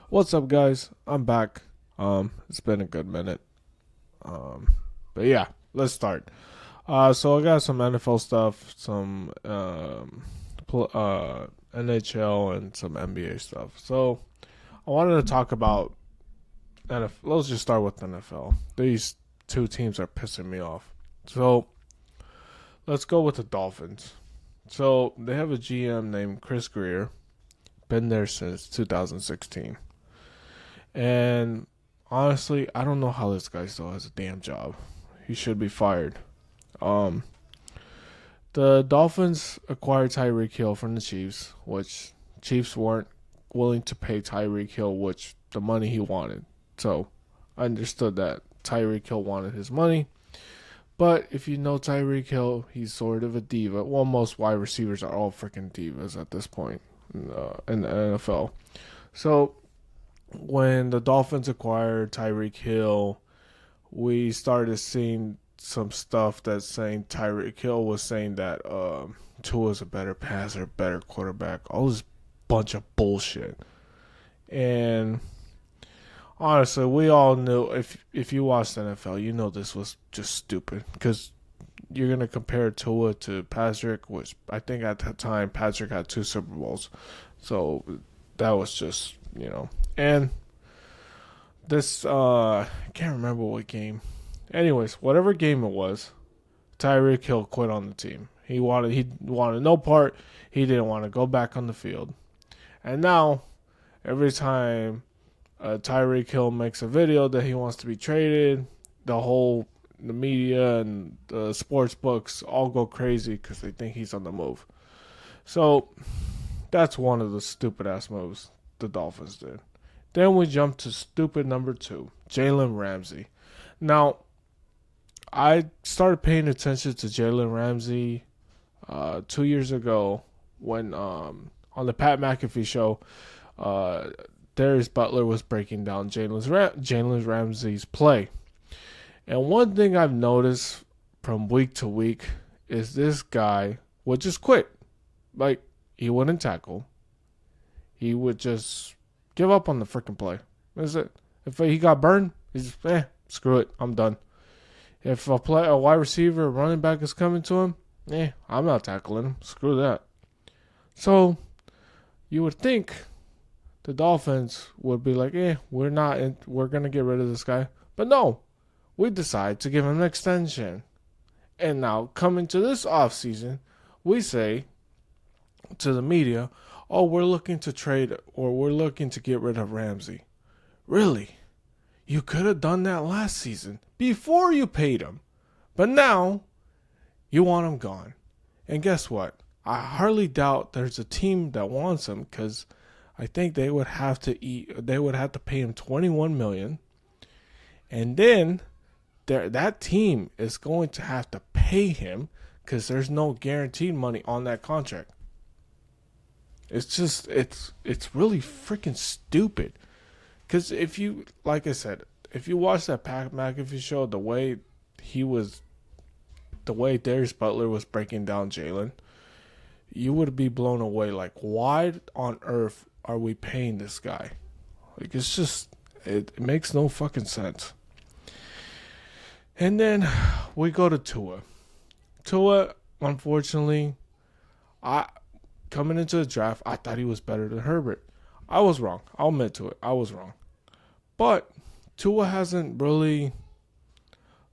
What's up, guys? I'm back. It's been a good minute. Um, but yeah, let's start. So I got some NFL stuff, some NHL, and some NBA stuff. So I wanted to talk about NFL. Let's just start with NFL. These two teams are pissing me off. So let's go with the Dolphins. So they have a GM named Chris Greer, been there since 2016. And honestly, I don't know how this guy still has a damn job. He should be fired. Um, the Dolphins acquired Tyreek Hill from the Chiefs, which Chiefs weren't willing to pay Tyreek Hill which the money he wanted. So I understood that Tyreek Hill wanted his money. But if you know Tyreek Hill, he's sort of a diva. Well, most wide receivers are all freaking divas at this point in the NFL. So when the Dolphins acquired Tyreek Hill, we started seeing some stuff that's saying Tyreek Hill was saying that Tua's a better passer, better quarterback, all this bunch of bullshit. And honestly, we all knew if you watched NFL, you know this was just stupid because you're gonna compare Tua to Patrick, which I think at that time Patrick had two Super Bowls, so that was just and this I can't remember what game. Anyways, whatever game it was, Tyreek Hill quit on the team. He wanted no part. He didn't want to go back on the field. And now every time Tyreek Hill makes a video that he wants to be traded, the media and the sports books all go crazy because they think he's on the move. So that's one of the stupid ass moves the Dolphins did. Then we jump to stupid number two, Jalen Ramsey. Now, I started paying attention to Jalen Ramsey 2 years ago when on the Pat McAfee show, uh, Darius Butler was breaking down Jalen Ramsey's play. And one thing I've noticed from week to week is this guy would just quit. Like, he wouldn't tackle. He would just give up on the freaking play. That's it. If he got burned, he's screw it, I'm done. If a wide receiver, a running back is coming to him, I'm not tackling him. Screw that. So you would think the Dolphins would be like, we're gonna get rid of this guy, but no, we decide to give him an extension. And now coming to this offseason, we say to the media, oh, we're looking to trade or we're looking to get rid of Ramsey. Really? You could have done that last season before you paid him. But now you want him gone. And guess what? I hardly doubt there's a team that wants him because I think they would have to pay him 21 million. And then that team is going to have to pay him because there's no guaranteed money on that contract. It's really freaking stupid. Because if you, like I said, if you watch that Pat McAfee show, the way Darius Butler was breaking down Jalen, you would be blown away. Like, why on earth are we paying this guy? Like, it makes no fucking sense. And then we go to Tua. Tua, unfortunately, I coming into the draft, I thought he was better than Herbert. I was wrong. I'll admit to it. I was wrong. But Tua hasn't really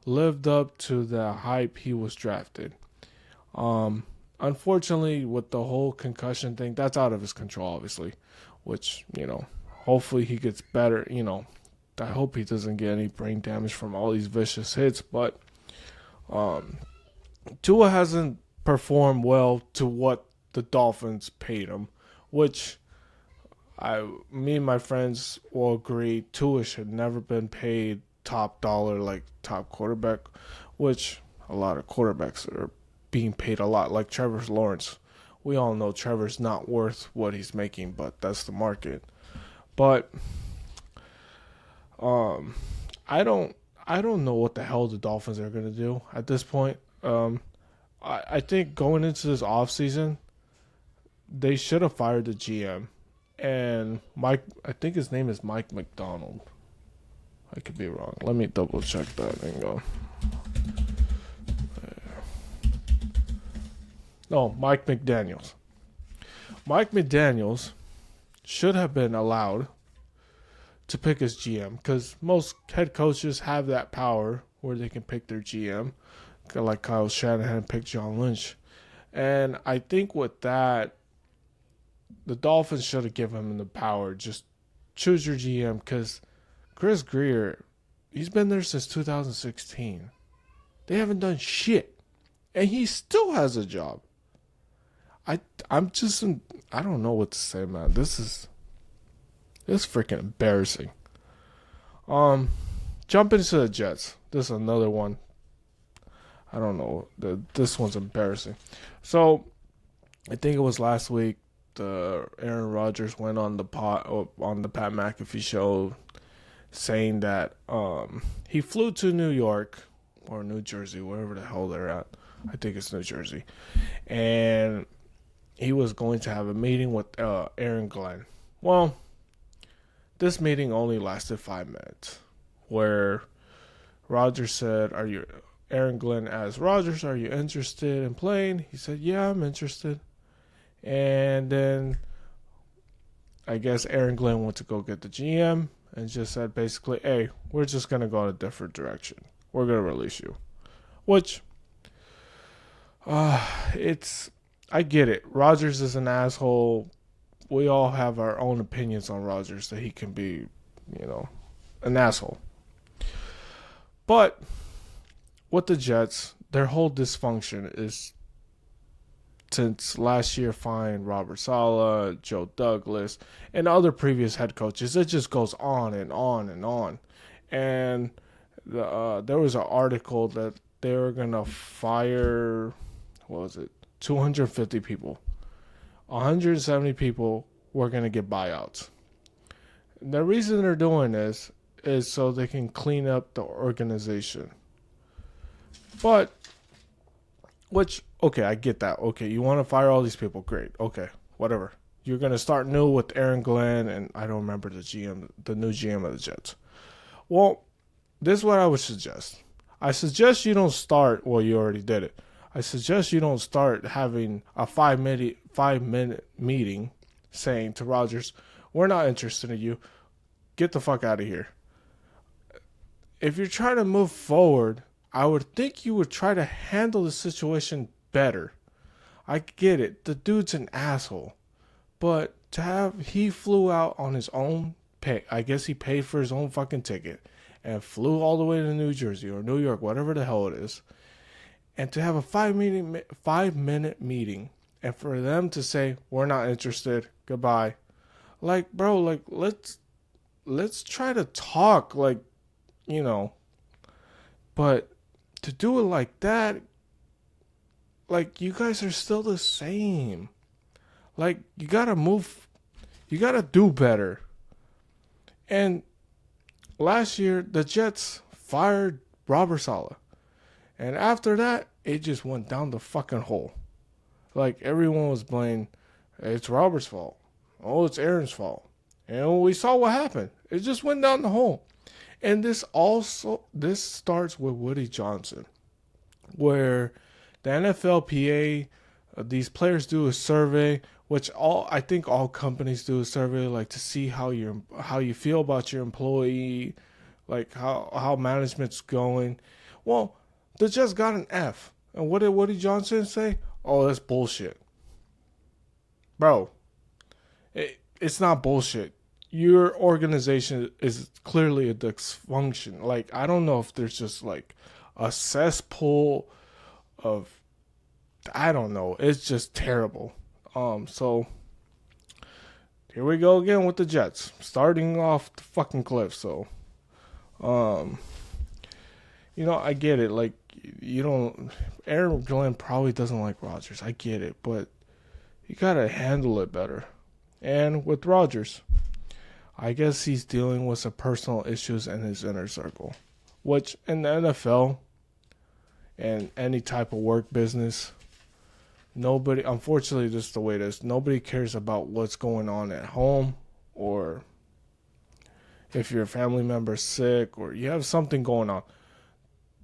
lived up to the hype he was drafted. Unfortunately, with the whole concussion thing, that's out of his control, obviously. Which, hopefully he gets better. I hope he doesn't get any brain damage from all these vicious hits. But Tua hasn't performed well to what the Dolphins paid him, which me and my friends will agree Tua should never been paid top dollar like top quarterback, which a lot of quarterbacks are being paid a lot, like Trevor Lawrence. We all know Trevor's not worth what he's making, but that's the market. But um, I don't know what the hell the Dolphins are gonna do at this point. I think going into this offseason, they should have fired the GM and Mike, I think his name is Mike McDonald. I could be wrong. Let me double check that and go. No, Mike McDaniels. Mike McDaniels should have been allowed to pick his GM because most head coaches have that power where they can pick their GM, like Kyle Shanahan picked John Lynch. And I think with that, the Dolphins should have given him the power. Just choose your GM because Chris Greer, he's been there since 2016. They haven't done shit. And he still has a job. I don't know what to say, man. This is freaking embarrassing. Jump into the Jets. This is another one. I don't know. This one's embarrassing. So, I think it was last week. Aaron Rodgers went on the Pat McAfee show, saying that he flew to New York or New Jersey, wherever the hell they're at. I think it's New Jersey, and he was going to have a meeting with Aaron Glenn. Well, this meeting only lasted 5 minutes, where Rodgers said, Aaron Glenn asked Rodgers, are you interested in playing? He said, yeah, I'm interested. And then I guess Aaron Glenn went to go get the GM and just said basically, hey, we're just going to go in a different direction. We're going to release you. Which, I get it. Rodgers is an asshole. We all have our own opinions on Rodgers that he can be, an asshole. But with the Jets, their whole dysfunction is since last year firing Robert Saleh, Joe Douglas, and other previous head coaches. It just goes on and on and on. And there was an article that they were going to fire, 250 people. 170 people were going to get buyouts. And the reason they're doing this is so they can clean up the organization. But, okay, I get that. Okay, you want to fire all these people. Great. Okay, whatever. You're going to start new with Aaron Glenn, and I don't remember the new GM of the Jets. Well, this is what I would suggest. I suggest you don't start, well, you already did it. I suggest you don't start having a 5-minute meeting saying to Rodgers, we're not interested in you. Get the fuck out of here. If you're trying to move forward, I would think you would try to handle the situation better. I get it. The dude's an asshole. But he flew out on his own pay. I guess he paid for his own fucking ticket and flew all the way to New Jersey or New York, whatever the hell it is. And to have a 5-minute meeting and for them to say, we're not interested, goodbye. Like, bro, like, let's try to talk, like, but to do it like that, like, you guys are still the same. Like, you gotta do better. And last year, the Jets fired Robert Saleh. And after that, it just went down the fucking hole. Like, everyone was blaming, it's Robert's fault. Oh, it's Aaron's fault. And we saw what happened. It just went down the hole. And this starts with Woody Johnson, where the NFLPA, these players do a survey, which I think all companies do a survey, like to see how you feel about your employee, like how management's going. Well, they just got an F. And what did Woody Johnson say? Oh, that's bullshit. Bro, it's not bullshit. Your organization is clearly a dysfunction. Like, I don't know if there's just like a cesspool of, I don't know. It's just terrible. So here we go again with the Jets, starting off the fucking cliff. So, I get it. Like, Aaron Glenn probably doesn't like Rodgers. I get it, but you gotta handle it better. And with Rodgers, I guess he's dealing with some personal issues in his inner circle, which in the NFL and any type of work business, unfortunately, this is the way it is. Nobody cares about what's going on at home or if your family member's sick or you have something going on,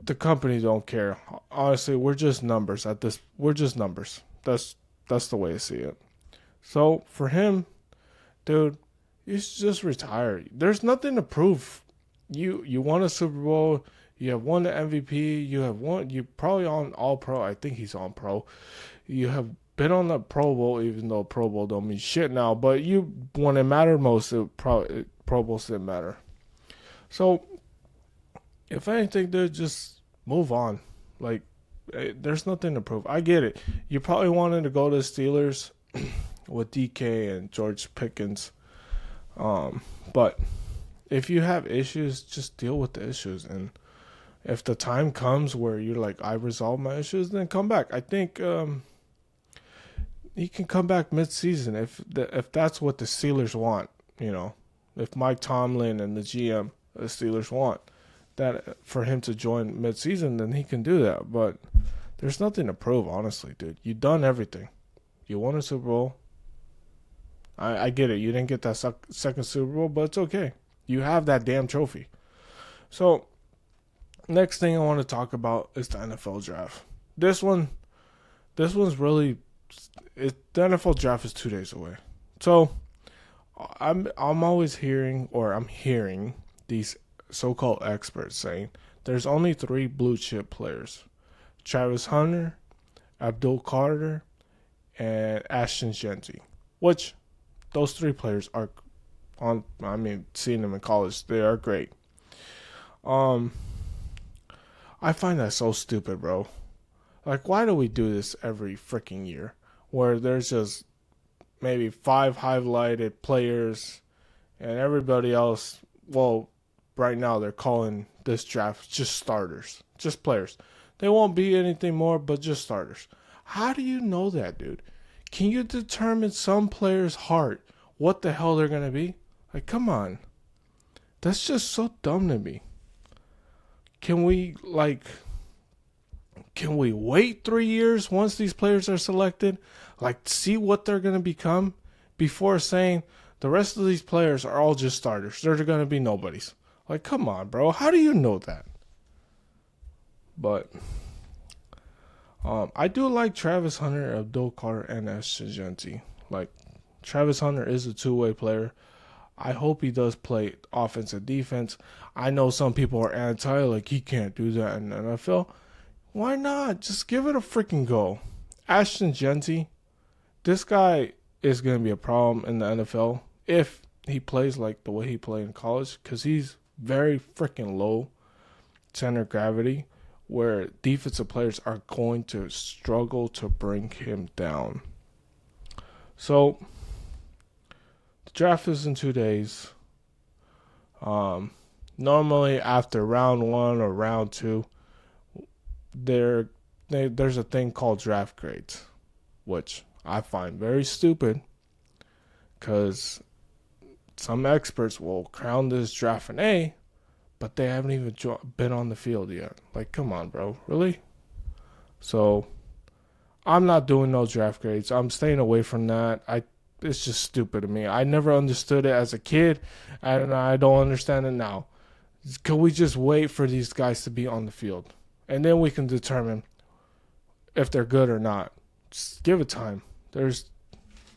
the company don't care. Honestly, we're just numbers at this. We're just numbers. That's the way I see it. So for him, dude, you should just retire. There's nothing to prove. You won a Super Bowl. You have won the MVP. You have won. You probably on All Pro. I think he's on Pro. You have been on the Pro Bowl, even though Pro Bowl don't mean shit now. But you, when it mattered most, Pro Bowls didn't matter. So if anything, dude, just move on. Like, there's nothing to prove. I get it. You probably wanted to go to the Steelers with DK and George Pickens. But if you have issues, just deal with the issues. And if the time comes where you're like, I resolved my issues, then come back. I think he can come back mid-season if that's what the Steelers want. You know, if Mike Tomlin and the GM, the Steelers want that for him to join mid-season, then he can do that. But there's nothing to prove, honestly, dude. You've done everything. You won a Super Bowl. I get it. You didn't get that second Super Bowl, but it's okay. You have that damn trophy. So, next thing I want to talk about is the NFL draft. This one's really, the NFL draft is 2 days away. So, I'm hearing these so-called experts saying there's only 3 blue chip players: Travis Hunter, Abdul Carter, and Ashton Genty. Which those 3 players are seeing them in college, they are great. I find that so stupid, bro. Like, why do we do this every freaking year? Where there's just maybe 5 highlighted players and everybody else, well, right now they're calling this draft just starters, just players. They won't be anything more but just starters. How do you know that, dude? Can you determine some player's heart what the hell they're going to be? Like, come on. That's just so dumb to me. Can we wait 3 years once these players are selected? Like, see what they're going to become before saying the rest of these players are all just starters. They're going to be nobodies. Like, come on, bro. How do you know that? But I do like Travis Hunter, Abdul Carter, and Ashton Genty. Like, Travis Hunter is a two-way player. I hope he does play offense and defense. I know some people are anti, like, he can't do that in the NFL. Why not? Just give it a freaking go. Ashton Genty, this guy is going to be a problem in the NFL if he plays like the way he played in college, because he's very freaking low center of gravity, where defensive players are going to struggle to bring him down. So, the draft is in 2 days. Normally after round 1 or round 2, there's a thing called draft grades, which I find very stupid, because some experts will crown this draft an A, but they haven't even been on the field yet. Like, come on, bro. Really? So, I'm not doing no draft grades. I'm staying away from that. It's just stupid to me. I never understood it as a kid, and I don't understand it now. Can we just wait for these guys to be on the field? And then we can determine if they're good or not. Just give it time.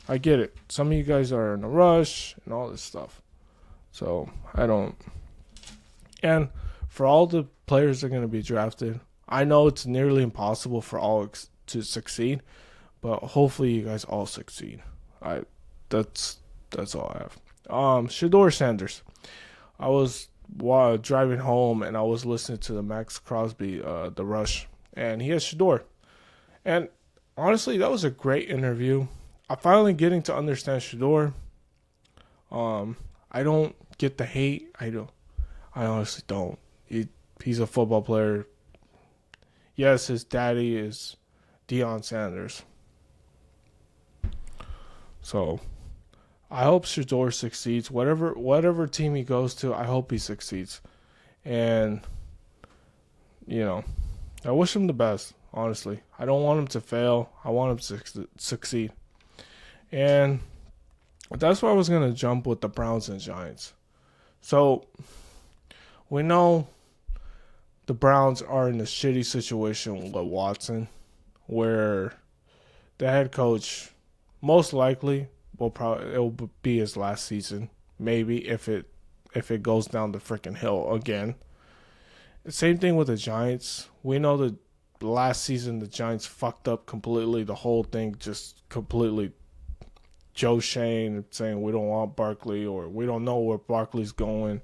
I get it. Some of you guys are in a rush and all this stuff. So, I don't. And for all the players that are going to be drafted, I know it's nearly impossible for all to succeed, but hopefully you guys all succeed. That's all I have. Shedeur Sanders. I was driving home and I was listening to the Max Crosby, The Rush, and he has Shedeur. And honestly, that was a great interview. I'm finally getting to understand Shedeur. I don't get the hate. I honestly don't. He's a football player. Yes, his daddy is Deion Sanders. So, I hope Shedeur succeeds. Whatever team he goes to, I hope he succeeds. And, I wish him the best, honestly. I don't want him to fail. I want him to succeed. And That's why I was gonna jump with the Browns and Giants. So we know the Browns are in a shitty situation with Watson, where the head coach most likely it will be his last season. Maybe if it goes down the freaking hill again. Same thing with the Giants. We know that last season the Giants fucked up completely. The whole thing just completely. Joe Shane saying we don't want Barkley or we don't know where Barkley's going,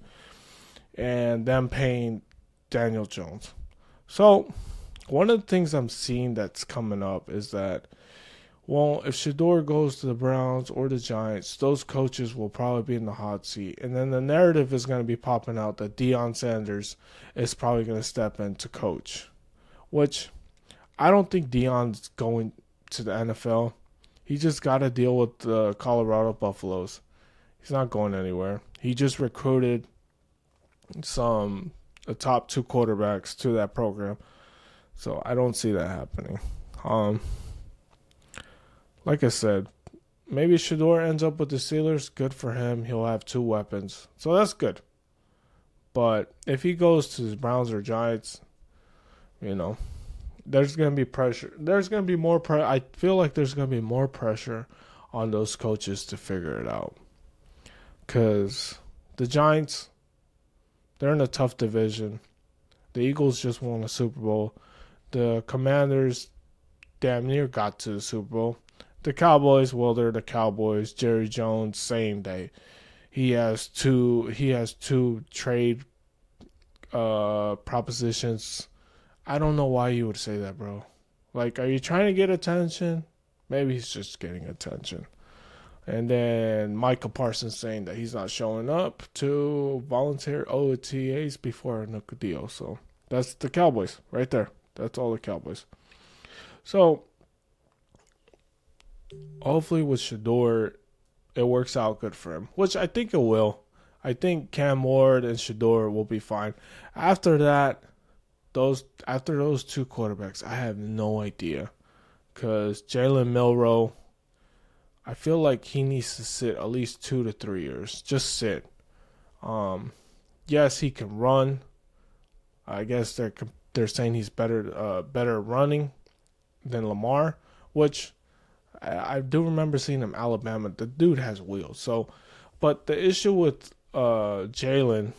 and them paying Daniel Jones. So one of the things I'm seeing that's coming up is that, well, if Shador goes to the Browns or the Giants, those coaches will probably be in the hot seat. And then the narrative is going to be popping out that Deion Sanders is probably going to step in to coach, which I don't think Deion's going to the NFL. He just got to deal with the Colorado Buffaloes. He's not going anywhere. He just recruited the top two quarterbacks to that program. So I don't see that happening. Like I said, maybe Shador ends up with the Steelers. Good for him. He'll have two weapons. So that's good. But if he goes to the Browns or Giants, there's going to be pressure. There's going to be more pressure. I feel like there's going to be more pressure on those coaches to figure it out. Because the Giants, they're in a tough division. The Eagles just won a Super Bowl. The Commanders damn near got to the Super Bowl. The Cowboys, well, they're the Cowboys. Jerry Jones saying that he has two trade propositions. I don't know why you would say that, bro. Like, are you trying to get attention? Maybe he's just getting attention. And then Michael Parsons saying that he's not showing up to volunteer OTAs before a deal. So that's the Cowboys right there. That's all the Cowboys. So hopefully with Shador, it works out good for him, which I think it will. I think Cam Ward and Shador will be fine. After that, after those two quarterbacks, I have no idea. Because Jalen Milroe, I feel like he needs to sit at least 2 to 3 years. Just sit. Yes, he can run. I guess they're saying he's better running than Lamar, which I do remember seeing him Alabama. The dude has wheels. So, but the issue with Jalen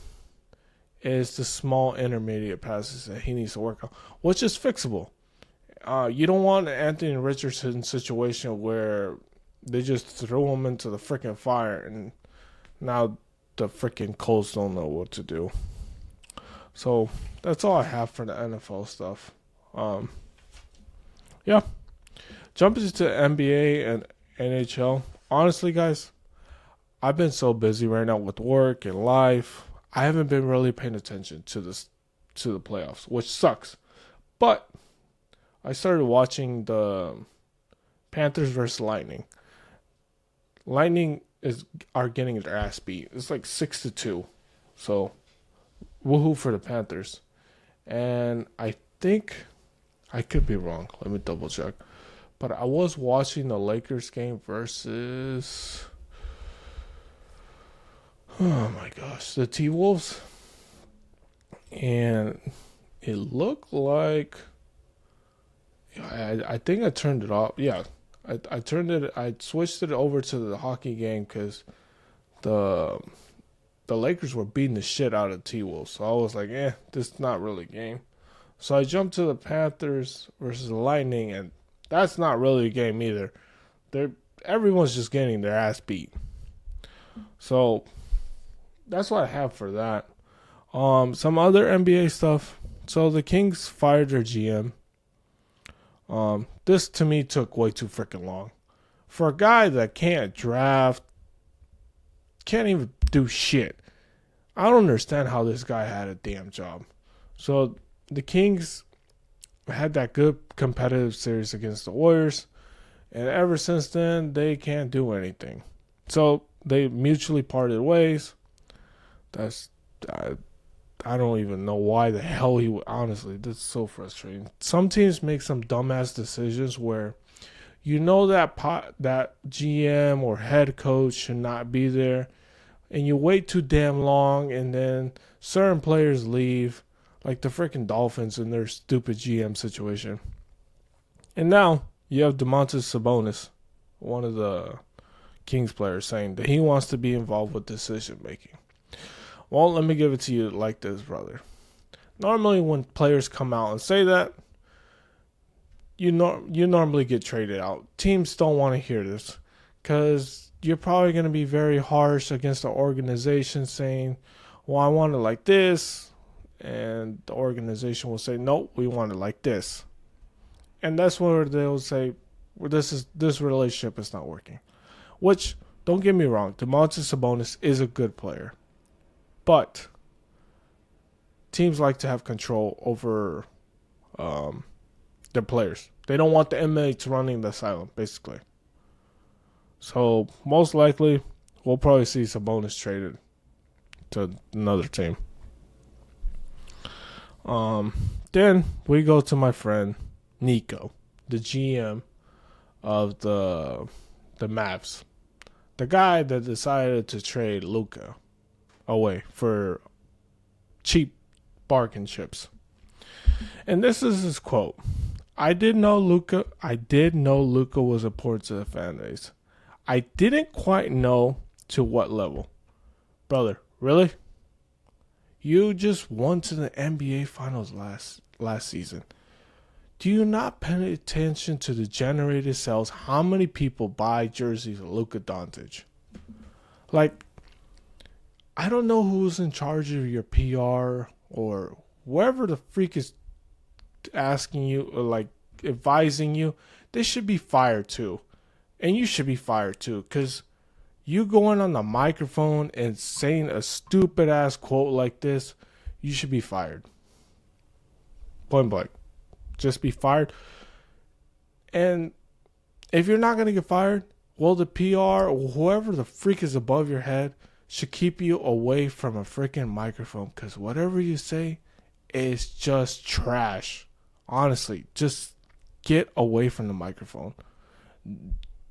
is the small intermediate passes that he needs to work on, which is fixable. You don't want an Anthony Richardson situation where they just throw him into the freaking fire and now the freaking Colts don't know what to do. So that's all I have for the NFL stuff. Yeah. Jumping into NBA and NHL. Honestly, guys, I've been so busy right now with work and life. I haven't been really paying attention to the playoffs, which sucks. But I started watching the Panthers versus Lightning. Lightning are getting their ass beat. It's like 6-2. So woohoo for the Panthers. And I think I could be wrong. Let me double check. But I was watching the Lakers game versus, oh my gosh, the T-Wolves. And it looked like, I think I turned it off. Yeah, I switched it over to the hockey game because the Lakers were beating the shit out of T-Wolves. So I was like, this is not really a game. So I jumped to the Panthers versus the Lightning, and that's not really a game either. Everyone's just getting their ass beat. So that's what I have for that. Some other NBA stuff. So the Kings fired their GM. This to me took way too freaking long. For a guy that can't draft, can't even do shit. I don't understand how this guy had a damn job. So the Kings had that good competitive series against the Warriors, and ever since then they can't do anything. So they mutually parted ways. I don't even know why the hell he would. Honestly, that's so frustrating. Some teams make some dumbass decisions where You know that GM or head coach should not be there, and you wait too damn long, and then certain players leave, like the freaking Dolphins in their stupid GM situation. And now you have Domantas Sabonis, one of the Kings players, saying that he wants to be involved with decision making. Well, let me give it to you like this, brother. Normally, when players come out and say that, you normally get traded out. Teams don't want to hear this because you're probably going to be very harsh against the organization, saying, "Well, I want it like this," and the organization will say, "Nope, we want it like this," and that's where they'll say, well, "This relationship is not working." Which, don't get me wrong, Domantas Sabonis is a good player, but teams like to have control over their players. They don't want the inmates running the asylum, basically. So most likely, we'll probably see Sabonis traded to another team. Then we go to my friend Nico, the GM of the Mavs, the guy that decided to trade Luka away for cheap bargain chips. And this is his quote. I did know Luka was important to the fan base. I didn't quite know to what level. Brother, really? You just won to the NBA Finals last season. Do you not pay attention to the generated sales? How many people buy jerseys of Luka Doncic? Like, I don't know who's in charge of your PR or whoever the freak is asking you or like advising you. They should be fired too. And you should be fired too, because you going on the microphone and saying a stupid ass quote like this, you should be fired. Point blank. Just be fired. And if you're not going to get fired, well, the PR or whoever the freak is above your head should keep you away from a freaking microphone, because whatever you say is just trash. Honestly, just get away from the microphone.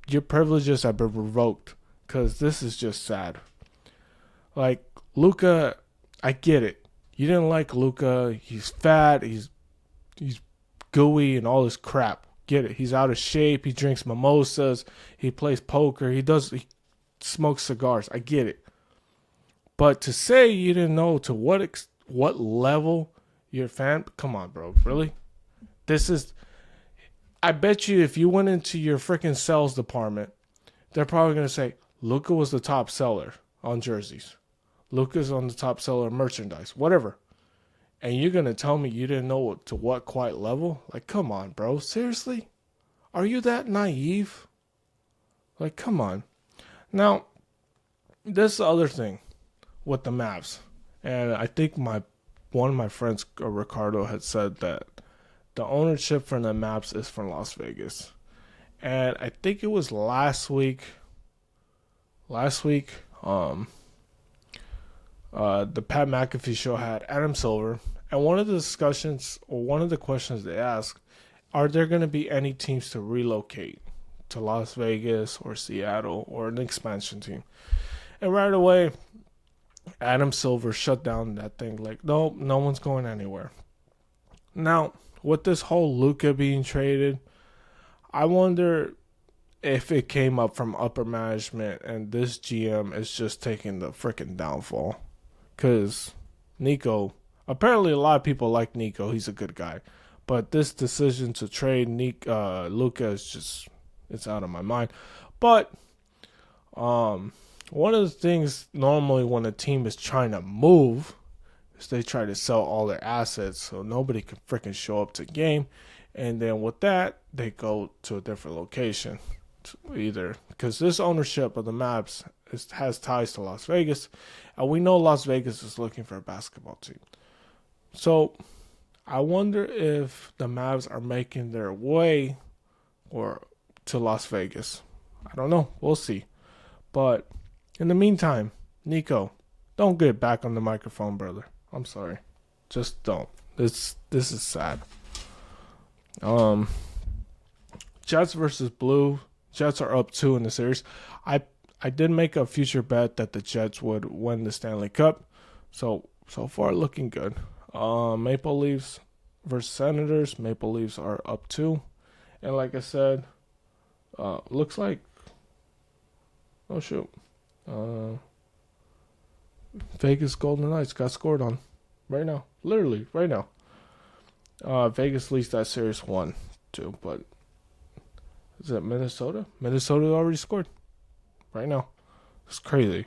Your privileges have been revoked, because this is just sad. Like, Luka, I get it. You didn't like Luka. He's fat. He's gooey and all this crap. Get it. He's out of shape. He drinks mimosas. He plays poker. He smokes cigars. I get it. But to say you didn't know to what level you're a fan, come on, bro. Really? I bet you if you went into your freaking sales department, they're probably going to say, Luka was the top seller on jerseys. Luka's on the top seller of merchandise. Whatever. And you're going to tell me you didn't know to what quite level? Like, come on, bro. Seriously? Are you that naive? Like, come on. Now, this is the other thing with the Mavs. And I think one of my friends, Ricardo, had said that the ownership for the Mavs is from Las Vegas. And I think it was last week, the Pat McAfee show had Adam Silver, and one of the discussions or one of the questions they asked, are there going to be any teams to relocate to Las Vegas or Seattle or an expansion team? And right away, Adam Silver shut down that thing like, no one's going anywhere. Now, with this whole Luka being traded, I wonder if it came up from upper management and this GM is just taking the freaking downfall. Because Nico, apparently a lot of people like Nico. He's a good guy. But this decision to trade Luka is just, it's out of my mind. But one of the things normally when a team is trying to move is they try to sell all their assets so nobody can freaking show up to the game. And then with that, they go to a different location. Either because this ownership of the Mavs has ties to Las Vegas, and we know Las Vegas is looking for a basketball team. So I wonder if the Mavs are making their way to Las Vegas. I don't know. We'll see. But in the meantime, Nico, don't get back on the microphone, brother. I'm sorry. Just don't. This is sad. Jets versus Blue. Jets are up 2 in the series. I I did make a future bet that the Jets would win the Stanley Cup. So far looking good. Maple Leafs versus Senators. Maple Leafs are up 2. And like I said, looks like oh shoot. Uh Vegas Golden Knights got scored on right now. Literally right now. Vegas leads that series 1-2, but is it Minnesota? Minnesota already scored right now. It's crazy.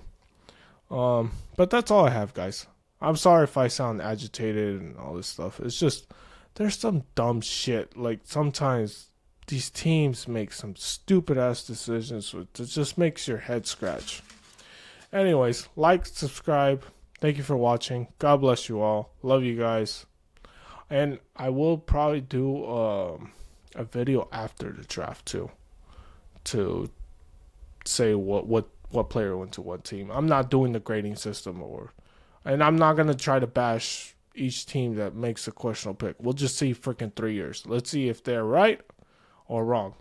But that's all I have, guys. I'm sorry if I sound agitated and all this stuff. It's just there's some dumb shit. Like sometimes these teams make some stupid ass decisions that just makes your head scratch. Anyways, like, subscribe. Thank you for watching. God bless you all. Love you guys. And I will probably do a video after the draft too, to say what player went to what team. I'm not doing the grading system, and I'm not gonna try to bash each team that makes a questionable pick. We'll just see freaking 3 years. Let's see if they're right or wrong.